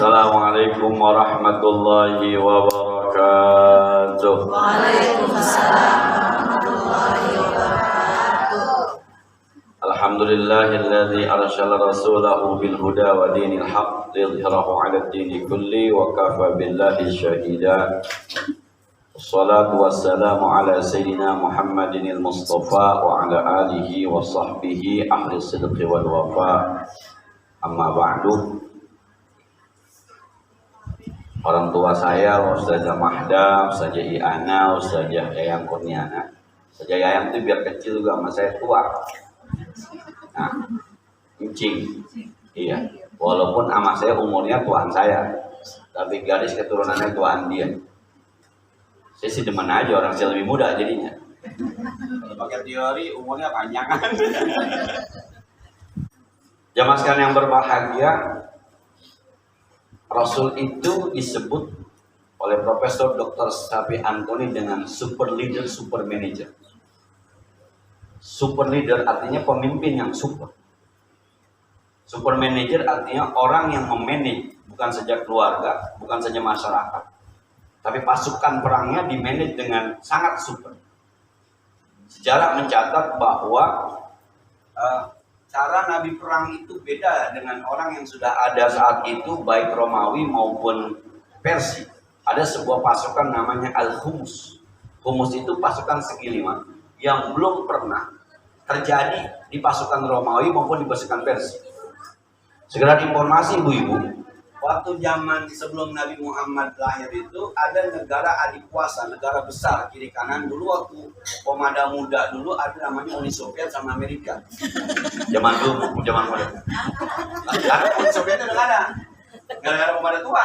Assalamualaikum warahmatullahi wabarakatuh. Waalaikumsalam warahmatullahi wabarakatuh. Alhamdulillahilladzi arsala rasulahu bil huda wa dinil haqq liyudhhirahu 'ala ad-dini kulli wa kafa billahi shahida. Wassalatu wassalamu ala sayyidina Muhammadinil Mustafa wa ala alihi wa sahbihi ahli sidqi wal wafa. Amma ba'du. Orang tua saya, Ustazah Mahda, Ustazah Iana, Ustazah Yayang Kurniana. Ustazah Yayang itu biar kecil juga sama saya tua. Nah, incing. Iya. Walaupun sama saya umurnya tuaan saya, tapi garis keturunannya tuaan dia. Saya sih demen aja orang saya lebih muda jadinya. Kalau pakai teori umurnya panjang. Jamaah sekalian yang berbahagia, Rasul itu disebut oleh Profesor Dr. Safi Antoni dengan super leader, super manager. Super leader artinya pemimpin yang super. Super manager artinya orang yang memanage bukan saja keluarga, bukan saja masyarakat, tapi pasukan perangnya dimanage dengan sangat super. Sejarah mencatat bahwa cara Nabi perang itu beda dengan orang yang sudah ada saat itu, baik Romawi maupun Persia. Ada sebuah pasukan namanya Al-Humus. Humus itu pasukan segi 5 yang belum pernah terjadi di pasukan Romawi maupun di pasukan Persia. Segera informasi ibu-ibu, waktu zaman sebelum Nabi Muhammad lahir itu ada negara adik kuasa, negara besar kiri kanan. Dulu waktu pemada muda dulu ada namanya Uni Soviet sama Amerika. Zaman dulu, zaman modern. Karena Uni Soviet udah ada, gara-gara pemada tua.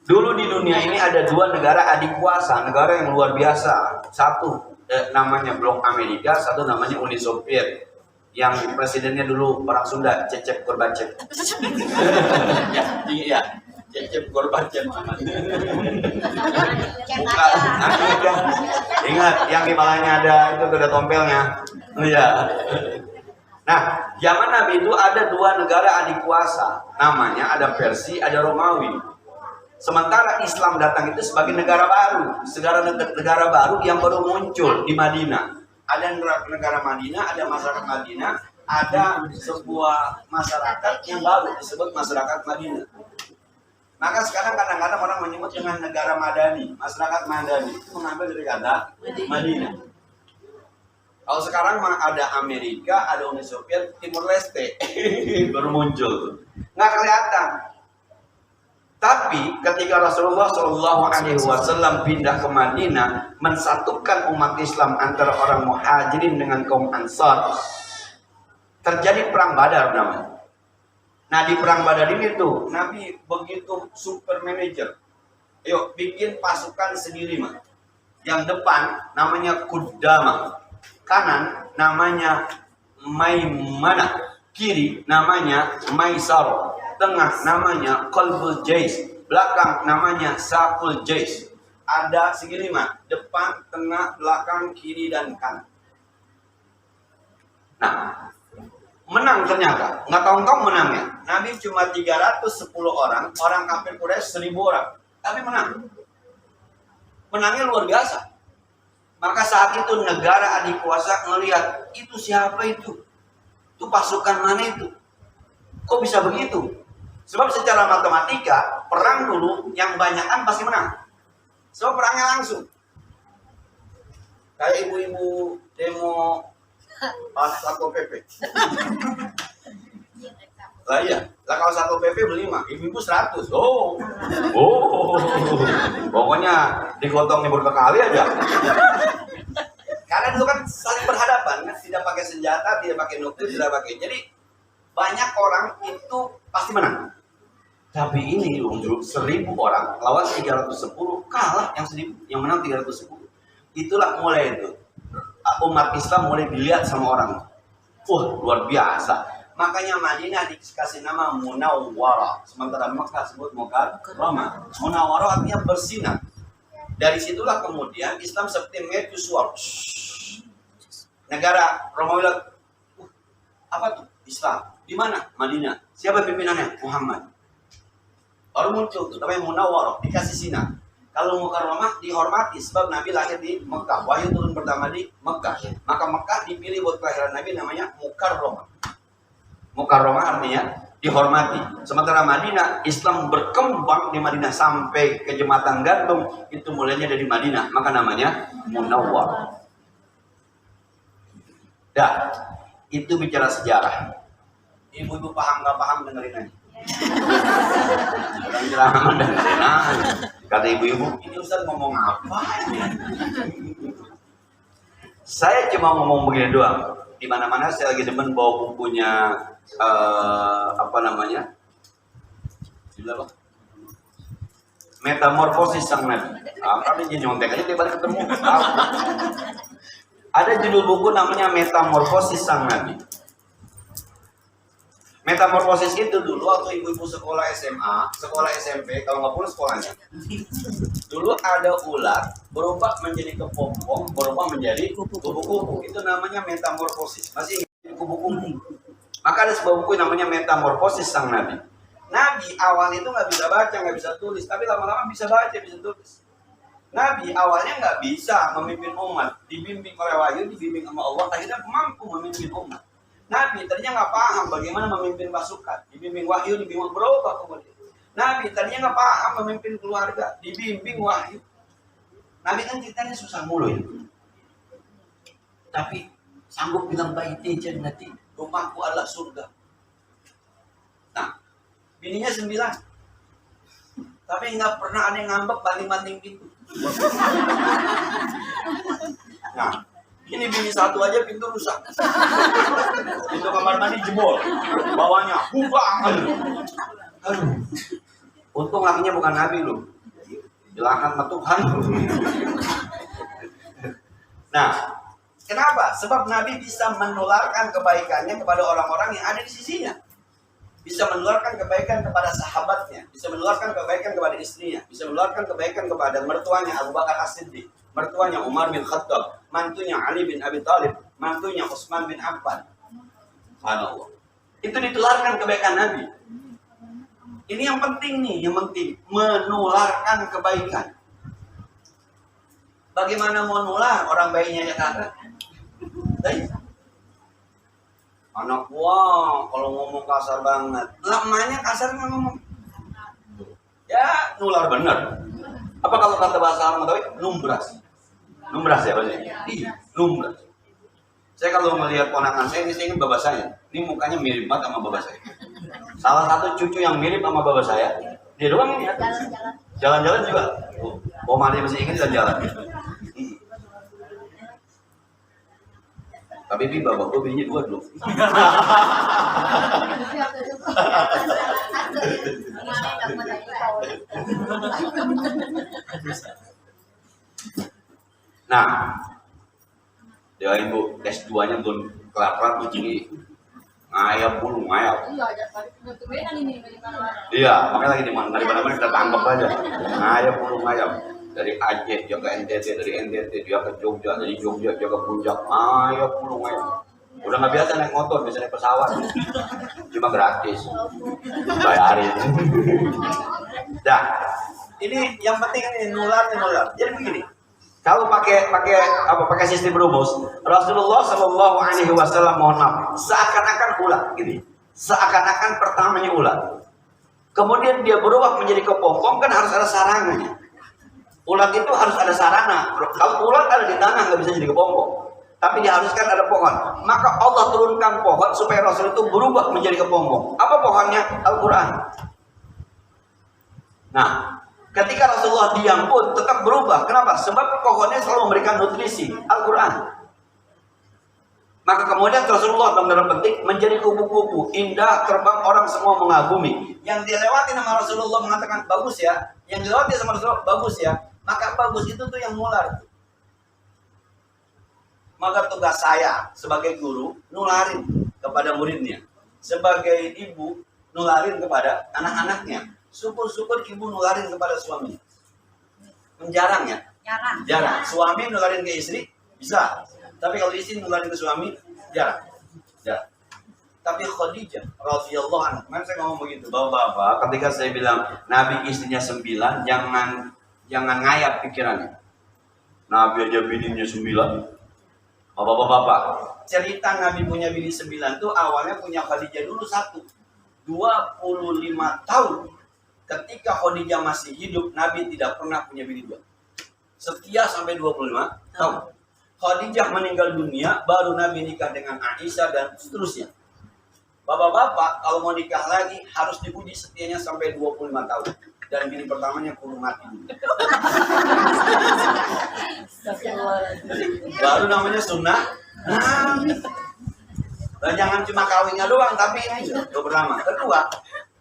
Dulu di dunia ini ada dua negara adik kuasa, negara yang luar biasa. Satu namanya Blok Amerika, satu namanya Uni Soviet. Yang presidennya dulu orang Sunda, Cecep Gorbachev. Ya, Cecep Gorbachev. Bukan, ingat yang di balanya ada itu ada tompelnya. Iya. Nah, zaman Nabi itu ada dua negara adik kuasa, namanya ada Persia, ada Romawi. Sementara Islam datang itu sebagai negara baru, negara baru yang baru muncul di Madinah. Ada negara Madinah, ada masyarakat Madinah, ada sebuah masyarakat yang baru disebut masyarakat Madinah. Maka sekarang kadang-kadang orang menyebut dengan negara Madani, masyarakat Madani itu mengambil dari kata Madinah. Kalau sekarang ada Amerika, ada Uni Soviet, Timur Leste baru muncul, nggak kelihatan. Tapi ketika Rasulullah SAW pindah ke Madinah, mensatukan umat Islam antara orang Muhajirin dengan kaum Ansar, terjadi perang Badar namanya. Nah di perang Badar ini tuh Nabi begitu super manager. Ayo bikin pasukan sendiri mah. Yang depan namanya Qudama, kanan namanya Maimanah, kiri namanya Maisar, tengah namanya Qalbul Jais, belakang namanya Saqul Jais. Ada segi 5, depan, tengah, belakang, kiri, dan kanan. Nah, menang ternyata. Nggak tahu menangnya. Nabi cuma 310 orang, orang kafir Quraisy 1000 orang. Tapi menang. Menangnya luar biasa. Maka saat itu negara adik kuasa ngelihat, itu siapa itu? Itu pasukan mana itu? Kok bisa begitu? Sebab secara matematika, perang dulu yang banyakan pasti menang. Sebab perangnya langsung. Kayak ibu-ibu demo Satpol PP. Lah iya, lah kalau Satpol PP beli 5, ibu-ibu 100. Oh. Pokoknya digotong nyebur ke kali aja. Karena dulu kan saling berhadapan, kan? Tidak pakai senjata, tidak pakai nuklir, tidak pakai. Jadi banyak orang itu pasti menang. Tapi ini 1000 orang lawan 310, kalah yang 1000, yang menang 310. Itulah mulai itu umat Islam mulai dilihat sama orang. Wah, luar biasa. Makanya Madinah dikasih nama Munawwarah, sementara Makkah sebut Mukarramah. Munawwarah artinya bersinar. Dari situlah kemudian Islam seperti mercusuar. Negara Romawi Apa tuh? Islam. Di mana? Madinah. Siapa pimpinannya? Muhammad. Baru muncul tuh namanya Munawwarah, dikasih sinar. Kalau Mukarramah dihormati sebab Nabi lahir di Mekah. Wahyu turun pertama di Mekah. Maka Mekah dipilih buat kelahiran Nabi namanya Mukarramah. Mukarramah artinya dihormati. Sementara Madinah, Islam berkembang di Madinah sampai ke jembatan gantung, itu mulainya dari Madinah, maka namanya Munawwarah. Dah, itu bicara sejarah. Ibu-ibu paham nggak paham dengerin aja. Orang ceramah dengerin aja. Kata ibu-ibu, ini Ustaz ngomong apa? Saya cuma ngomong begini doang. Di mana-mana saya lagi demen bawa bukunya apa namanya? Apa? Metamorfosis Sang Nabi. Kami jadi nyontek aja tiba-tiba ketemu. Ada judul buku namanya Metamorfosis Sang Nabi. Metamorfosis itu dulu waktu ibu-ibu sekolah SMA, sekolah SMP, kalau nggak pun sekolahnya. Dulu ada ular berubah menjadi kepompong, berubah menjadi kupu-kupu. Itu namanya metamorfosis. Masih ingat kupu-kupu? Maka ada sebuah buku namanya Metamorfosis Sang Nabi. Nabi awal itu nggak bisa baca, nggak bisa tulis, tapi lama-lama bisa baca, bisa tulis. Nabi awalnya nggak bisa memimpin umat, dibimbing oleh wahyu, dibimbing sama Allah, akhirnya mampu memimpin umat. Nabi tadinya nggak paham bagaimana memimpin pasukan, dibimbing wahyu, dibimbing berubah kemudian. Nabi tadinya nggak paham memimpin keluarga, dibimbing wahyu. Nabi kan ceritanya susah mulu ya. Tapi sanggup bilang baiti jannati, rumahku adalah surga. Nah, bininya 9. Tapi nggak pernah ada yang ngambek banting-banting pintu. Nah, ini bini satu aja pintu rusak. Pintu kamar mandi jebol. Bawahnya bubang. Aduh. Untung lakinya bukan Nabi loh. Dilaknat sama Tuhan. Nah, kenapa? Sebab Nabi bisa menularkan kebaikannya kepada orang-orang yang ada di sisinya. Bisa menularkan kebaikan kepada sahabatnya, bisa menularkan kebaikan kepada istrinya, bisa menularkan kebaikan kepada mertuanya Abu Bakar As-Siddiq, mertuanya Umar bin Khattab, mantunya Ali bin Abi Thalib, mantunya Utsman bin Affan. Subhanallah. Itu ditularkan kebaikan Nabi. Ini yang penting nih, yang penting menularkan kebaikan. Bagaimana mau nular orang bayinya aja kagak? Anak gua kalau ngomong kasar banget, lamanya kasar nggak ngomong. Ya nular bener. Apa kalau kata bahasa Arab tahu? Numbras. Numbras ya bahasanya? Iya, numbras. Saya kalau melihat ponakan saya ini, saya ingat bapak saya. Ini mukanya mirip banget sama bapak saya. Salah satu cucu yang mirip sama bapak saya, dia doang ini ya. Jalan-jalan juga. Oh, Mali masih ingat jalan-jalan. Tapi bapak gue bininya 2 dulu. Nah, dia ibu S2-nya belum kelar-kelar begini. Ngayap mulu, ngayap. Iya, makanya lagi di mana-mana kita tangkap aja. Ngayap mulu, ngayap. Dari Aceh dia ke NTT, dari NTT dia ke Jogja, dari Jogja dia ke Puncak. Ngayap mulu, ngayap. Udah nggak biasa naik motor, bisa naik pesawat. Cuma gratis. Bayarin. Dah. Ini yang penting ini nular. Jadi begini. Kalau pakai sistem rumus, Rasulullah Shallallahu Alaihi Wasallam mohon maaf, seakan-akan ular, gini, seakan-akan pertamanya ular, kemudian dia berubah menjadi kepompong, kan harus ada sarangnya. Ular itu harus ada sarana. Kalau ular ada di tanah nggak bisa jadi kepompong, tapi diharuskan ada pohon. Maka Allah turunkan pohon supaya Rasul itu berubah menjadi kepompong. Apa pohonnya? Al-Quran. Nah, ketika Rasulullah diam pun tetap berubah. Kenapa? Sebab pohonnya selalu memberikan nutrisi. Al-Quran. Maka kemudian Rasulullah benar-benar penting menjadi kupu-kupu. Indah, terbang, orang semua mengagumi. Yang dilewati nama Rasulullah mengatakan bagus ya. Yang dilewati sama Rasulullah bagus ya. Maka bagus itu tuh yang nular. Maka tugas saya sebagai guru nularin kepada muridnya. Sebagai ibu nularin kepada anak-anaknya. Syukur-syukur ibu nularin kepada suami. Jarang ya? Jarang. Suami nularin ke istri bisa. Tapi kalau istri nularin ke suami jarang. Tapi Khadijah radhiyallahu anha, kan saya ngomong begitu, bapak-bapak, ketika saya bilang Nabi istrinya 9, jangan ngayap pikirannya. Nabi aja bininya 9. Bapak-bapak, cerita Nabi punya bini 9 tuh awalnya punya Khadijah dulu 1. 25 tahun ketika Khadijah masih hidup, Nabi tidak pernah punya bini 2. Setia sampai 25 tahun. Khadijah meninggal dunia, baru Nabi nikah dengan Aisyah dan seterusnya. Bapak-bapak, kalau mau nikah lagi harus diuji setianya sampai 25 tahun. Dan bini pertamanya kudu mati dulu. Baru namanya sunnah. Dan jangan cuma kawinnya doang, tapi ini itu pertama. Kedua,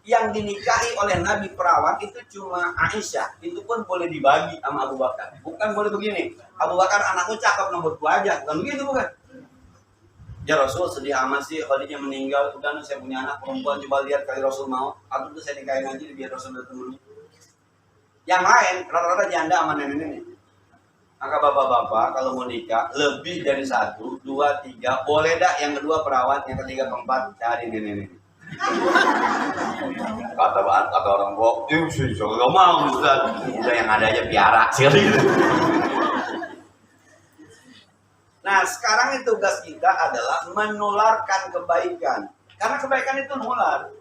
yang dinikahi oleh Nabi perawan itu cuma Aisyah. Itu pun boleh dibagi sama Abu Bakar. Bukan boleh begini. Abu Bakar anakku cakep nomor 2 aja. Bukan begitu, bukan. Ya Rasul sedih amat sih Khadijah meninggal. Udah saya punya anak perempuan, coba lihat kali Rasul mau. Atau tuh saya nikahin aja biar Rasul bertemu. Yang lain rata-rata janda sama nenek-nenek. Maka bapak-bapak kalau mau nikah lebih dari 1, 2, 3 boleh dah, yang kedua perawat, yang ketiga keempat cari nenek-nenek. Kata orang kok, nggak mau Ustaz. Udah yang ada aja piara sih. Nah sekarang ini tugas kita adalah menularkan kebaikan. Karena kebaikan itu nular.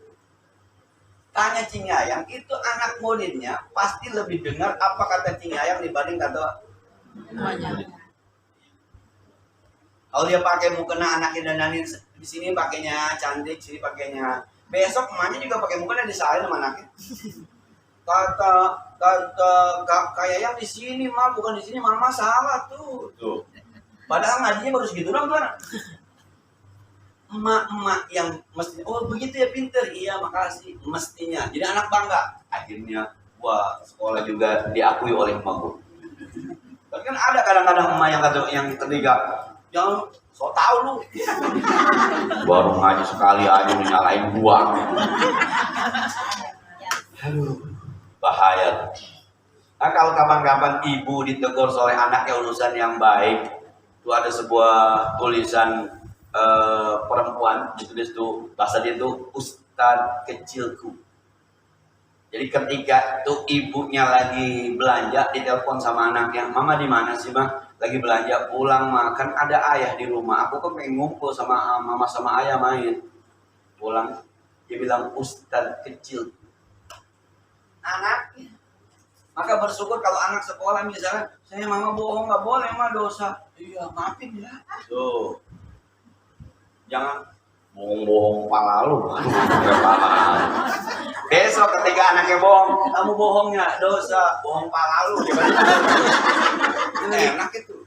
Tanya Cingayang, itu anak muridnya pasti lebih dengar apa kata Cingayang dibanding kata emaknya. Kalau dia pakai mukena anaknya dandanin di sini pakainya cantik, sini pakainya. Besok emaknya juga pakai mukena disalahin sama anaknya. Kata yang di sini mah bukan di sini, mama salah tuh. Padahal ngajinya baru segitu dong tuh anak. Emak-emak yang mestinya, oh begitu ya pinter, iya makasih, mestinya. Jadi anak bangga. Akhirnya wah sekolah juga diakui oleh emak gua. Tapi kan ada kadang-kadang emak yang ketiga, jangan so tau lu. Baru ngaji sekali aja nyalain gua. Aduh, bahaya. Nah, kalau kapan-kapan ibu ditegur oleh anaknya urusan yang baik, itu ada sebuah tulisan perempuan, itu bahasa dia itu Ustadz kecilku. Jadi ketika tuh ibunya lagi belanja, ditelepon sama anaknya, mama di mana sih mah? Lagi belanja, pulang makan, ada ayah di rumah. Aku kok pengen ngumpul sama mama sama ayah main. Pulang, dia bilang Ustadz kecil. Anaknya. Maka bersyukur kalau anak sekolah misalnya, saya mama bohong, nggak boleh mah dosa. Iya, maafin ya. Tuh. Jangan bohong-bohong pala lu. Besok ketika anaknya bohong, kamu bohongnya dosa, bohong pala lu. Enak itu.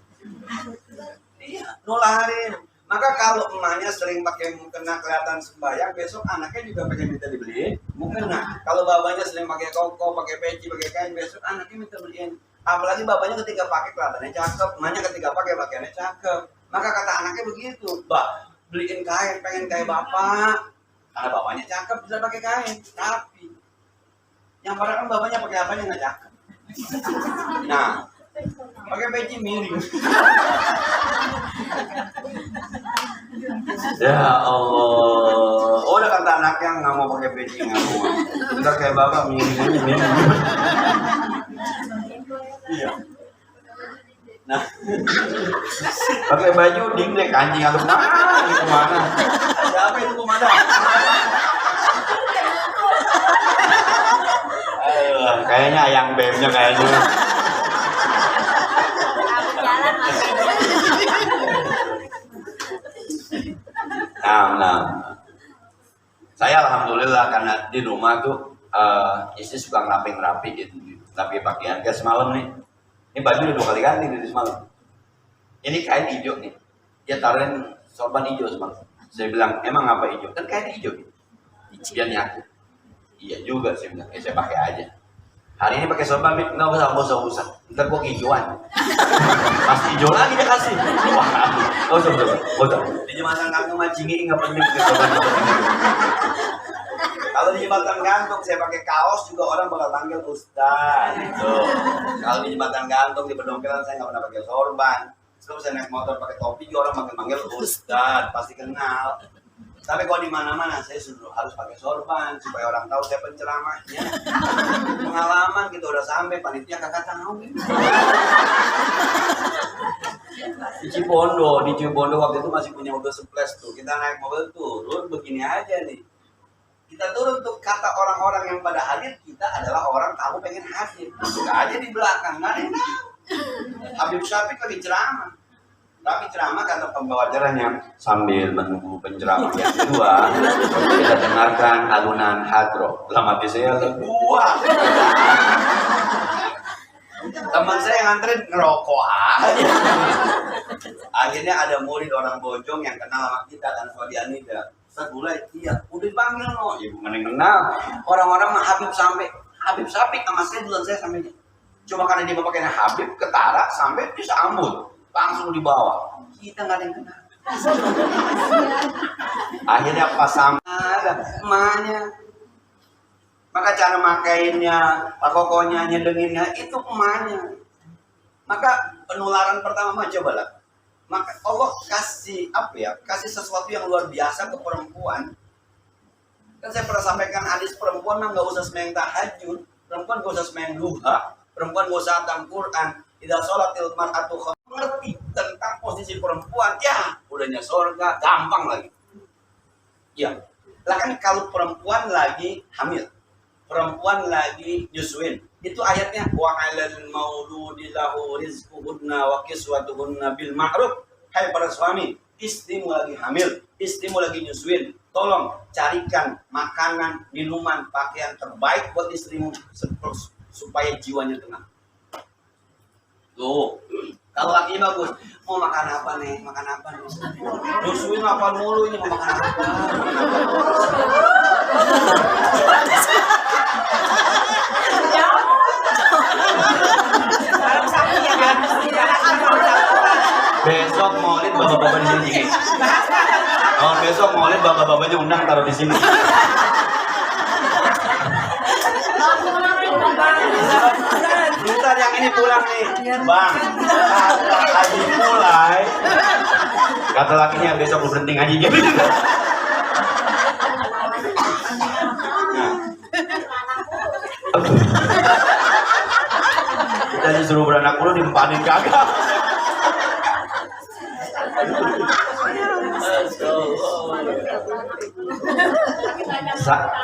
Iya, nularin. Maka kalau emaknya sering pakai mukena kelihatan sembahyang, besok anaknya juga pengen minta dibeliin mukena. Kalau babanya sering pakai koko, pakai peci, pakai kain, besok anaknya minta beliin. Apalagi babanya ketika pakai kelihatannya cakep, emaknya ketika pakai pakaiannya cakep. Maka kata anaknya begitu, Mbak, beliin kain, pengen kayak bapak. Karena bapaknya cakep bisa pakai kain. Tapi yang padahal kan bapaknya pakai apanya nggak cakep. Nah, pakai peci miring. Ya Allah. Oh, udah kata anaknya nggak mau pakai peci, nggak mau. Ntar kayak bapak miring. Iya. Nah, pakai baju dinglek anjing atau mana? Kemana? Siapa itu komandan? Kayaknya ayang bemnya kayaknya. Nah. Saya alhamdulillah karena di rumah tuh istri suka ngerapi gitu, tapi pakaian kayak semalam nih. Ini baju udah 2 kali ganti dari semalam. Ini kain hijau nih. Dia taruhin sorban hijau semalam. Saya bilang, emang apa hijau? Kan kain hijau gitu. Biar nyatu. Iya juga saya bilang, saya pakai aja. Hari ini pakai sorban, nggak usah. Ntar gua hijauan. Pas hijau lagi dia kasih. Wah, nggak usah. Di jembatan kampung Macingi nggak penting pakai sorban. Kalau di jembatan gantung saya pakai kaos juga orang bakal panggil Ustaz. Gitu. Kalau di jembatan gantung di pedongkelan saya nggak pernah pakai sorban. Terus saya naik motor pakai topi juga orang manggil Ustaz, pasti kenal. Tapi kalau di mana-mana saya sudah harus pakai sorban supaya orang tahu saya penceramahnya. Pengalaman kita udah sampai panitia kakak tahu. Di Cibondo waktu itu masih punya mobil Suples tuh. Kita naik mobil turun begini aja nih. Kita turun tuh kata orang-orang yang pada hadir kita adalah orang tamu pengen hadir. Duduk aja di belakang, nggak ada yang tahu. Habib Syafiq lagi ceramah. Tapi ceramah kata pembawa acaranya sambil menunggu penceramah yang kedua kita dengarkan alunan hadroh. Dalam hati saya buah. Teman saya yang nganterin ngerokok aja. Akhirnya ada murid orang Bojong yang kenal sama kita kan, Fadi Anida. Ustaz mulai, iya, udah dipanggil no. Ibu mending kenal. Orang-orang mah Habib Syafiq sama saya duluan saya sampai. Cuma karena dia pakai Habib ketara sampai bisa ambut. Langsung dibawa. Kita nggak ada yang kenal. Akhirnya pas sama ada emaknya. Maka cara makainya, pakokonya, nyedenginnya itu emaknya. Maka penularan pertama mah cobalah. Maka Allah kasih apa ya? Kasih sesuatu yang luar biasa ke perempuan. Kan saya pernah sampaikan hadis perempuan mah nggak usah sembahyang tahajud, perempuan nggak usah sembahyang duha, perempuan nggak usah hatam Quran. Tidak sholatil mar'atu ngerti tentang posisi perempuan, ya udahnya surga, gampang lagi. Ya, lah kan kalau perempuan lagi hamil, perempuan lagi nyusuin, itu ayatnya wa 'alal mauludi lahu rizquhunna wa kiswatuhunna bil ma'ruf. Hai para suami, istrimu lagi hamil, istrimu lagi nyusuin, tolong carikan makanan, minuman, pakaian terbaik buat istrimu supaya jiwanya tenang. Tuh, kalau laki bagus, mau makan apa nih? Makan apa nih? Nyusuin apa mulu ini, mau makan apa? Besok maulid bapak-bapak di sini. Oh, besok maulid bapak-bapaknya undang taruh di sini. Bentar yang ini pulang nih, Bang. Kata lagi mulai. Kata lakinya besok lu berhenti ngaji gitu. Kita disuruh beranak dulu dimpanin kagak.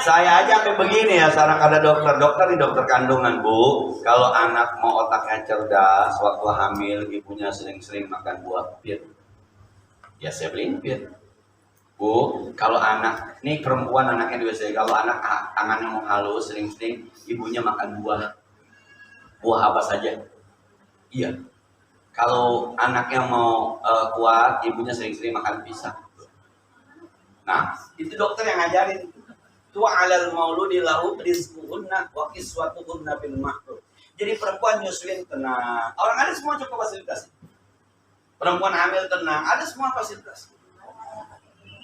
Saya aja sampai begini ya, sekarang ada dokter di dokter kandungan, Bu. Kalau anak mau otaknya cerdas, waktu hamil ibunya sering-sering makan buah pir. Ya saya beliin pir. Bu, kalau anak, nih perempuan anaknya juga saya, kalau anak tangannya mau halus, sering-sering ibunya makan buah. Buah apa saja? Iya. Kalau anaknya mau kuat, ibunya sering-sering makan pisang. Nah, itu dokter yang ngajarin. Wa 'alal mauludi lahu rizquhunna wa kiswatuhunna bil ma'ruf. Jadi perempuan nyusuin tenang. Orang ada semua cukup fasilitas. Perempuan hamil tenang, ada semua fasilitas.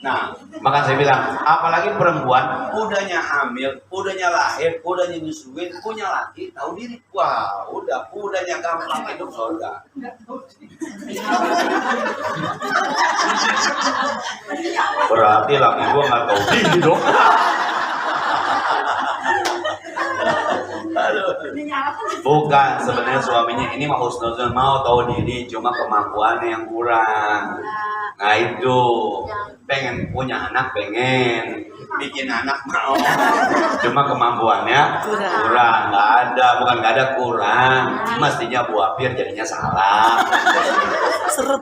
Nah, maka saya bilang, apalagi perempuan udahnya hamil, udahnya lahir, udahnya nyusuin, punya laki, tahu diri. Wah, udahnya gampang hidup surga. Berarti laki gua nggak tahu diri dong. Bukan, sebenarnya suaminya ini mah husnuzon, mau tahu diri, cuma kemampuannya yang kurang. Nah itu, pengen punya anak, pengen bikin anak mau, cuma kemampuannya kurang. Bukan nggak ada kurang, mestinya buah pir jadinya salah.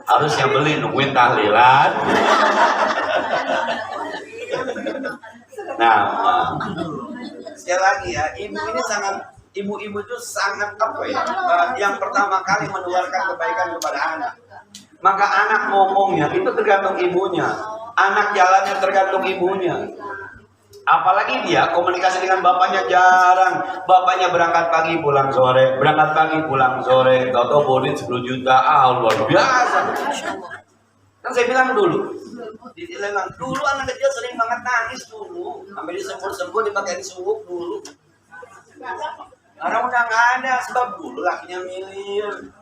Harus yang beli nungguin tahlilan. Nah, sekali lagi ya, ibu-ibu itu sangat apa ya? Yang pertama kali menularkan kebaikan kepada anak. Maka anak ngomongnya itu tergantung ibunya, anak jalannya tergantung ibunya. Apalagi dia komunikasi dengan bapaknya jarang. Bapaknya berangkat pagi pulang sore, berangkat pagi pulang sore. Tahu-tahu bodit 10 juta, luar biasa. Kan saya bilang dulu anak kecil sering banget nangis dulu, sampai disembur-sembur dipakai suuk dulu. Sekarang udah nggak ada, sebab dulu lakinya milir,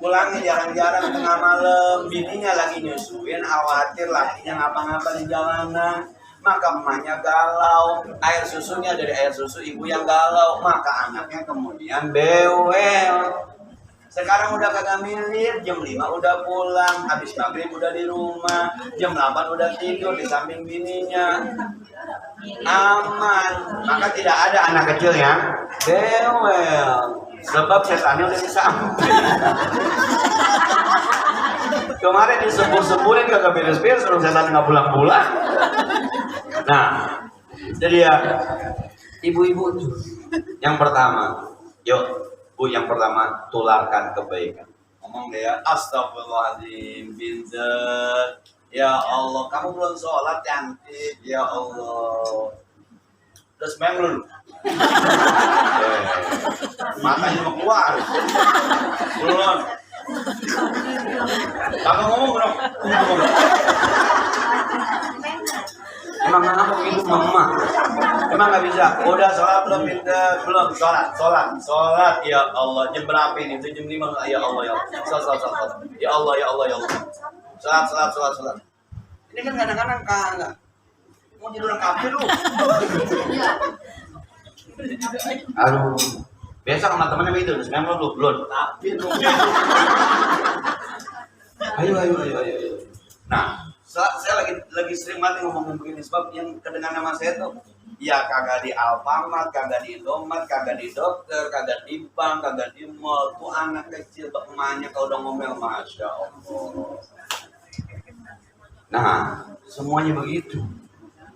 pulangnya jarang-jarang tengah malam, bininya lagi nyusuin, khawatir lakinya ngapa-ngapa di jalanan. maka emaknya galau, air susunya dari air susu ibu yang galau, maka anaknya kemudian bewel. Sekarang udah kagak milir, jam 5 udah pulang, habis maghrib udah di rumah, jam 8 udah tidur di samping bininya. Aman, maka tidak ada anak kecil yang bewel. Sebab setannya udah di samping. Kemarin disebut-sebutin kagak beres-beres, suruh setan nggak pulang-pulang. Nah, jadi ya, ibu-ibu tuh, yang pertama, yuk. Bu, yang pertama, tularkan kebaikan. Ngomong deh ya, astagfirullahaladzim, pinter. Ya Allah, kamu belum sholat cantik. Ya Allah. Terus main dulu. Matanya mau keluar. Belum. Kakak ngomong dong. Emang kamu begitu mama? Emang nggak bisa? Udah sholat belum pinter? Belum sholat. Ya Allah, jam berapa ini? Itu jam 5. Ya Allah, ya Allah. Sholat. Ya Allah, ya Allah, ya Allah. Sholat. Ini kan kadang-kadang kagak. Mau tidur kafir lu. Aduh. Biasa sama temennya begitu, sekarang lu belum. Kafir lu. Ayo. Nah, saya lagi sering mati ngomong begini sebab yang kedengaran nama saya tuh ya kagak di Alfamart, kagak di Indomaret, kagak di dokter, kagak di bank, kagak di mall. Tuh anak kecil emaknya kalau udah ngomel, masya Allah. Nah, semuanya begitu.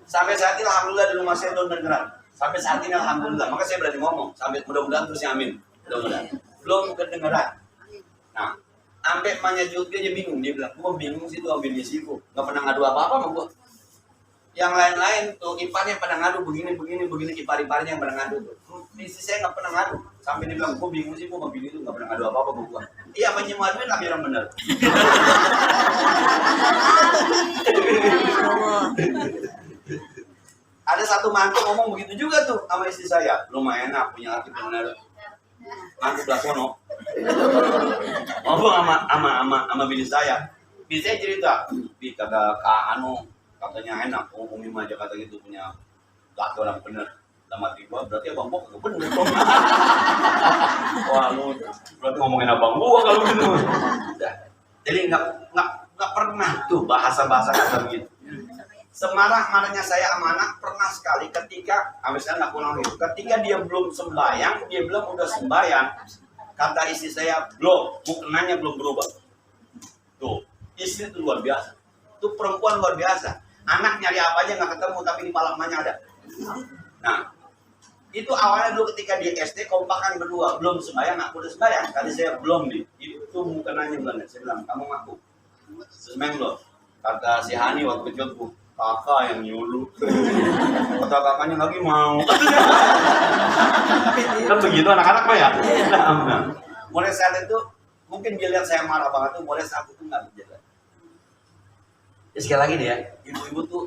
Sampai saat ini alhamdulillah di rumah saya belum dengeran. Sampai saat ini alhamdulillah, maka saya berani ngomong. Sampai mudah-mudahan terus ya amin. Mudah-mudahan. Belum kedengeran. Nah, sampai emaknya juga dia bingung, dia bilang, gua bingung sih tuh ambil isiku, nggak pernah ngadu apa-apa sama gua. Yang lain-lain tuh iparnya pada ngadu begini, ipar-iparnya yang pada ngadu tuh. Isi saya nggak pernah ngadu, sampai dia bilang, gua bingung sih gua mobil itu nggak pernah ngadu apa-apa sama gua. Iya, menyemuaduin tapi yang benar. Ada satu mantu ngomong begitu juga tuh sama istri saya, lumayan enak punya laki benar. Mantu Blasono. Ngomong sama bini saya. Bini saya cerita, "Bi kagak katanya enak, Umi aja kata gitu punya laki orang bener." Dalam hati gua berarti abang gua kagak bener dong. Wah, lu berarti ngomongin abang gua kalau gitu. Jadi enggak pernah tuh bahasa-bahasa kata begitu. Semarah-marahnya saya sama anak pernah sekali ketika, saya nggak pulang itu, ketika dia belum sembahyang, dia bilang udah sembahyang, kata istri saya, belum, mukenanya belum berubah. Tuh, istri itu luar biasa. Tuh perempuan luar biasa. Anak nyari apa aja nggak ketemu, tapi di palamanya ada. Nah, itu awalnya dulu ketika dia SD, kompakan berdua, belum sembahyang, aku udah sembahyang. Tadi saya belum nih, itu mukenanya belum. Saya bilang, kamu ngaku. Sembahyang belum? Kata si Hani waktu kecil tuh, kakak yang nyuruh. Kata kakaknya lagi mau. Kan begitu anak-anak mah ya. Nah, mulai saat itu mungkin dia lihat saya marah banget tuh, mulai saat itu nggak berjalan. Ya sekali lagi deh ya, ibu-ibu tuh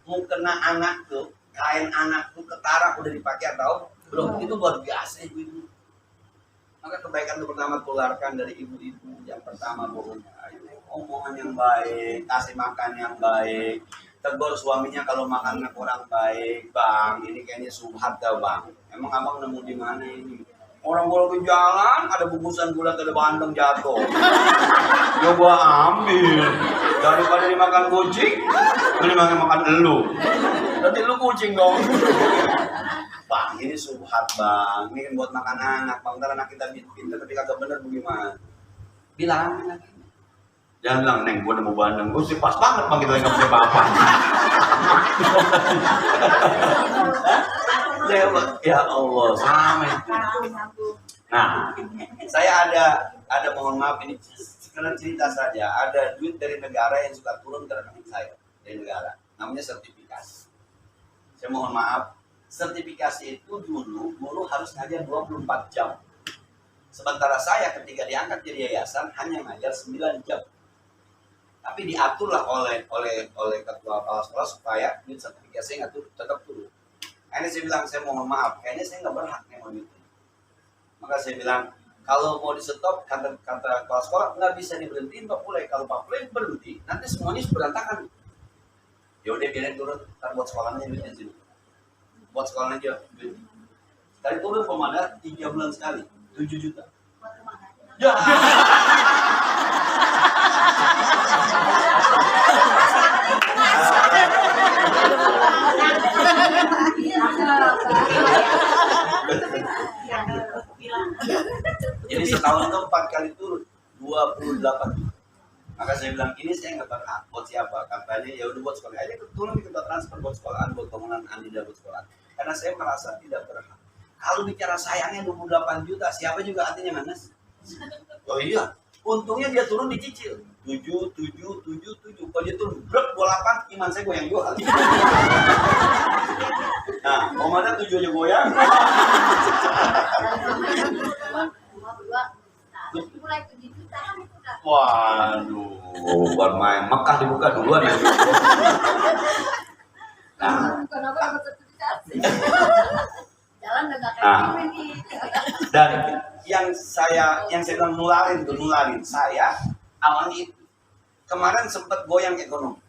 mau kena anak tuh, kain anak tuh ketara udah dipakai atau belum, itu luar biasa ibu-ibu. Maka kebaikan itu pertama tularkan dari ibu-ibu. Yang pertama pokoknya omongan yang baik, kasih makan yang baik. Tegur suaminya kalau makannya kurang baik, bang, ini kayaknya subhat dah bang. Emang abang nemu di mana ini? Orang gua lagi jalan, ada bungkusan gula ada bandeng jatuh. Ya gua ambil. Daripada dimakan kucing, mending makan elu. Berarti lu kucing dong. Bang, ini subhat bang. Ini kan buat makan anak. Bang, ntar anak kita pintar tapi kagak bener bagaimana? Bilang lagi. Jangan bilang, Neng, gue nemu bandeng. Gue sih pas banget bang, kita nggak punya apa-apa. Ya Allah, sama. Nah, saya ada mohon maaf ini sekedar cerita saja. Ada duit dari negara yang suka turun ke rekening saya dari negara. Namanya sertifikasi. Saya mohon maaf, sertifikasi itu dulu guru harus ngajar 24 jam. Sementara saya ketika diangkat jadi yayasan hanya ngajar 9 jam. Tapi diaturlah oleh ketua kepala sekolah supaya duit sertifikasi nggak tetap turun. Akhirnya saya bilang, saya mohon maaf, kayaknya saya nggak berhak nih mau itu. Maka saya bilang, kalau mau di stop, kata kepala sekolah nggak bisa diberhentiin Pak Pule. Kalau Pak Pule berhenti, nanti semuanya berantakan. Ya udah biarin turun, ntar buat sekolahnya duitnya sini. Buat sekolahnya aja duit. Tadi turun pemadar 3 bulan sekali, 7 juta. Ya. Jadi setahun itu 4 kali turun, 28 juta. Maka saya bilang ini saya nggak berhak. Buat siapa? Katanya ya udah buat sekolah aja, turun kita transfer buat sekolahan, buat bangunan Andida buat sekolahan. Karena saya merasa tidak berhak. Kalau bicara sayangnya 28 juta, siapa juga artinya manas? Oh iya, untungnya dia turun dicicil 7. Kalau dia turun brek 28, iman saya goyang jual. Nah, Om ada 7 aja goyang. Mulai 7 juta kan itu udah. Waduh, bukan main. Mekah dibuka duluan ya. Nah, Kenapa dapat sertifikasi? Jalan udah gak Nah. kayak gini nih. dan yang saya bilang nularin, saya awalnya itu kemarin sempat goyang ekonomi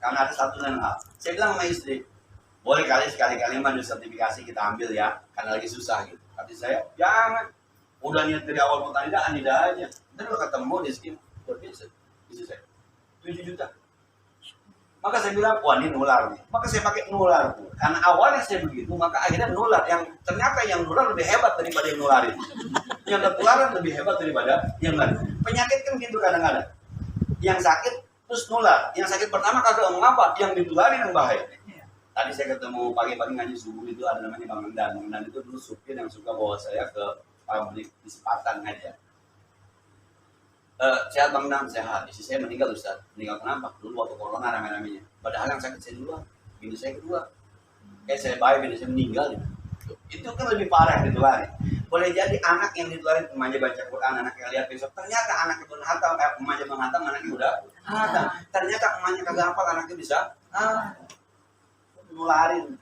karena ada satu dan hal. Saya bilang sama istri, boleh kali sekali-kali mah sertifikasi kita ambil ya, karena lagi susah gitu. Tapi saya jangan, udah niat dari awal pertandingan Andida aja. Ntar udah ketemu di skim, luar biasa. Istri saya 7 juta. Maka saya bilang, wah ini nular nih. Maka saya pakai nular tuh. Karena awalnya saya begitu, maka akhirnya nular. Yang ternyata yang nular lebih hebat daripada yang nularin. Yang tertularan lebih hebat daripada yang lain. Penyakit kan gitu kadang-kadang. Yang sakit terus nular. Yang sakit pertama kagak mengapa, yang ditularin yang bahaya. Tadi saya ketemu pagi-pagi ngaji subuh itu ada namanya Bang Endan. Bang Endan itu dulu supir yang suka bawa saya ke pabrik di Sepatan aja. Sehat Bang Endan, sehat. Istri saya meninggal Ustaz. Meninggal kenapa? Dulu waktu corona rame-ramenya. Padahal yang sakit saya duluan, bini saya kedua. Saya baik, bini saya meninggal. Itu kan lebih parah yang ditularin. Boleh jadi anak yang ditularin remaja baca Quran, anak yang lihat besok. Ternyata anak itu hatam, remaja menghatam, anaknya udah hatam. Ternyata emaknya kagak hafal, anaknya bisa nularin.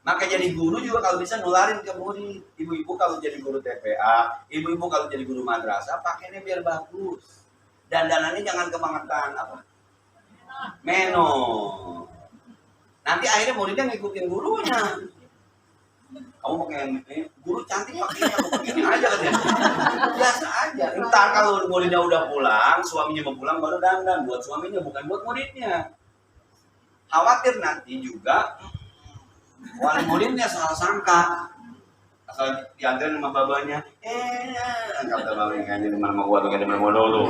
Maka jadi guru juga kalau bisa nularin ke murid. Ibu-ibu kalau jadi guru TPA, ibu-ibu kalau jadi guru madrasah, pakainya biar bagus. Dandanannya jangan kebangetan apa? Meno. Nanti akhirnya muridnya ngikutin gurunya. Kamu pakai guru cantik pakainya, aku pakai ini aja katanya. Biasa aja. Ntar kalau muridnya udah pulang, suaminya mau pulang baru dandan buat suaminya, bukan buat muridnya. Khawatir nanti juga wali muridnya salah sangka. Asal diantarin sama babanya, kata babanya kayaknya teman sama gua tuh kayak teman gua dulu.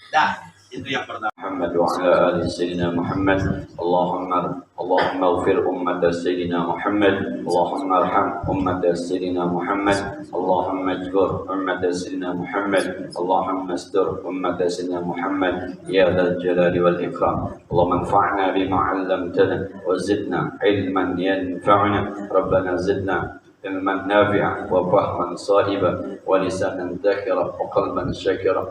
Dah, itu yang pertama. محمد وعلى آل سيدنا محمد اللهم اغفر أمة سيدنا محمد اللهم ارحم أمة سيدنا محمد اللهم اجبر أمة سيدنا محمد اللهم استر أمة سيدنا محمد يا ذا الجلال والإكرام اللهم انفعنا بما علمتنا وزدنا علما ينفعنا ربنا زدنا علما نافعا وفهما صائبا ولسانا ذاكرا وقلبا شاكرا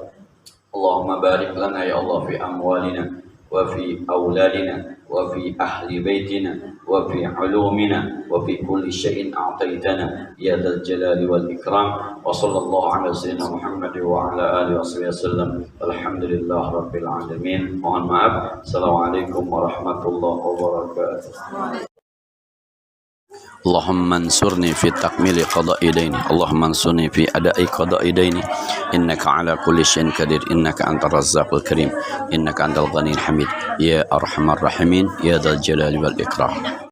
اللهم بارك لنا يا الله في أموالنا وفي أولادنا وفي أهل بيتنا وفي علومنا وفي كل شيء أعطيتنا يا ذا الجلال والإكرام وصلى الله على سيدنا محمد وعلى آله وصحبه وسلم الحمد لله رب العالمين. Mohon maaf. Assalamualaikum warahmatullahi wabarakatuh. اللهم انصرني في تكميل قضاء ديني اللهم انصرني في أداء قضاء ديني إنك على كل شيء قدير إنك أنت الرزاق الكريم إنك أنت الغني الحميد يا أرحم الراحمين يا ذا الجلال والإكرام.